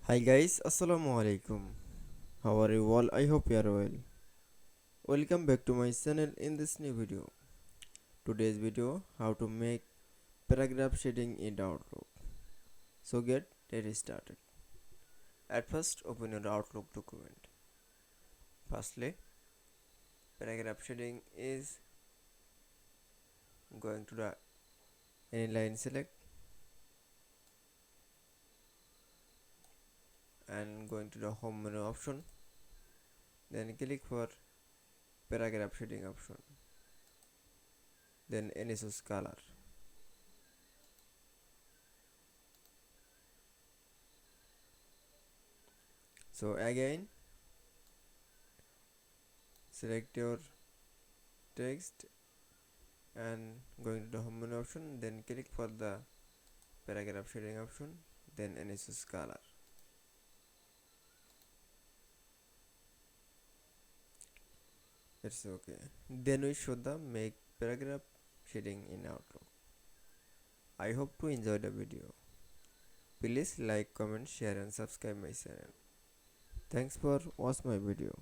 Hi guys, Assalamu alaikum. How are you all? I hope you are well. Welcome back to my channel in this new video. Today's video how to make paragraph shading in Outlook. So get started. At first open your Outlook document. Firstly, paragraph shading is going to the any line select and going to the home menu option. Then click for paragraph shading option. Then NSS color. So again select your text and going to the home menu option, then click for the paragraph shading option, then NSS color. It's okay. Then we show the make paragraph shading in Outlook. I hope to enjoy the video. Please like, comment, share and subscribe my channel. Thanks for watch my video.